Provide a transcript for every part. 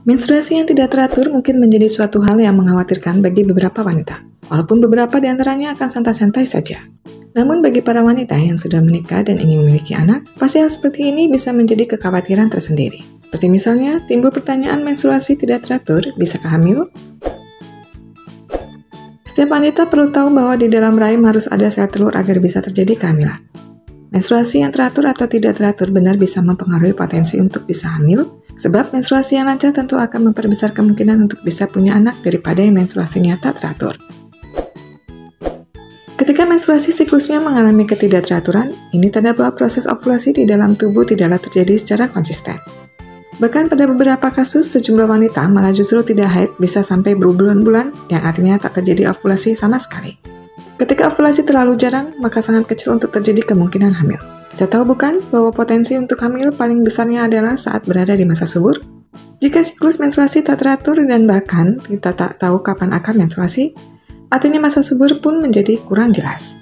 Menstruasi yang tidak teratur mungkin menjadi suatu hal yang mengkhawatirkan bagi beberapa wanita, walaupun beberapa di antaranya akan santai-santai saja. Namun bagi para wanita yang sudah menikah dan ingin memiliki anak, pasti hal seperti ini bisa menjadi kekhawatiran tersendiri. Seperti misalnya, timbul pertanyaan menstruasi tidak teratur, bisakah hamil? Setiap wanita perlu tahu bahwa di dalam rahim harus ada sel telur agar bisa terjadi kehamilan. Menstruasi yang teratur atau tidak teratur benar bisa mempengaruhi potensi untuk bisa hamil, sebab menstruasi yang lancar tentu akan memperbesar kemungkinan untuk bisa punya anak daripada yang menstruasinya tak teratur. Ketika menstruasi siklusnya mengalami ketidakteraturan, ini tanda bahwa proses ovulasi di dalam tubuh tidaklah terjadi secara konsisten. Bahkan pada beberapa kasus, sejumlah wanita malah justru tidak haid bisa sampai berbulan-bulan, yang artinya tak terjadi ovulasi sama sekali. Ketika ovulasi terlalu jarang, maka sangat kecil untuk terjadi kemungkinan hamil. Kita tahu bukan bahwa potensi untuk hamil paling besarnya adalah saat berada di masa subur? Jika siklus menstruasi tak teratur dan bahkan kita tak tahu kapan akan menstruasi, artinya masa subur pun menjadi kurang jelas.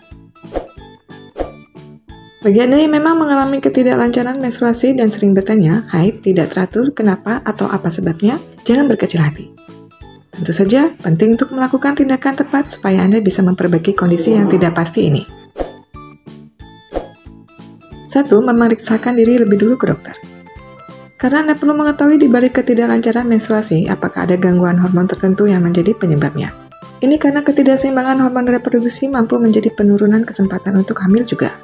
Bagi Anda yang memang mengalami ketidaklancaran menstruasi dan sering bertanya, haid tidak teratur, kenapa atau apa sebabnya, jangan berkecil hati. Tentu saja, penting untuk melakukan tindakan tepat supaya Anda bisa memperbaiki kondisi yang tidak pasti ini. 1. Memeriksakan diri lebih dulu ke dokter. Karena Anda perlu mengetahui di balik ketidaklancaran menstruasi, apakah ada gangguan hormon tertentu yang menjadi penyebabnya. Ini karena ketidakseimbangan hormon reproduksi mampu menjadi penurunan kesempatan untuk hamil juga.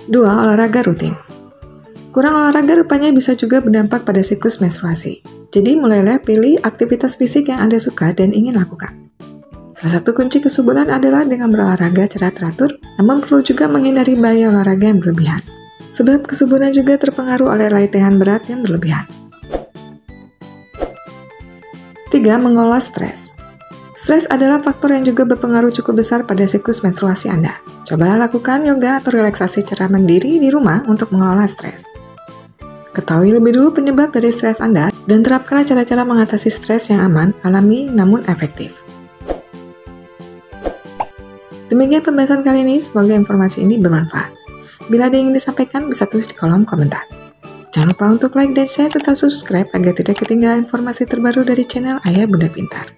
2. Olahraga rutin. Kurang olahraga rupanya bisa juga berdampak pada siklus menstruasi. Jadi mulailah pilih aktivitas fisik yang Anda suka dan ingin lakukan. Salah satu kunci kesuburan adalah dengan berolahraga secara teratur, namun perlu juga menghindari bahaya olahraga yang berlebihan. Sebab kesuburan juga terpengaruh oleh latihan berat yang berlebihan. 3. Mengolah stres. Stres adalah faktor yang juga berpengaruh cukup besar pada siklus menstruasi Anda. Cobalah lakukan yoga atau relaksasi secara mandiri di rumah untuk mengelola stres. Ketahui lebih dulu penyebab dari stres Anda dan terapkanlah cara-cara mengatasi stres yang aman, alami, namun efektif. Demikian pembahasan kali ini, semoga informasi ini bermanfaat. Bila ada yang ingin disampaikan, bisa tulis di kolom komentar. Jangan lupa untuk like dan share serta subscribe agar tidak ketinggalan informasi terbaru dari channel Ayah Bunda Pintar.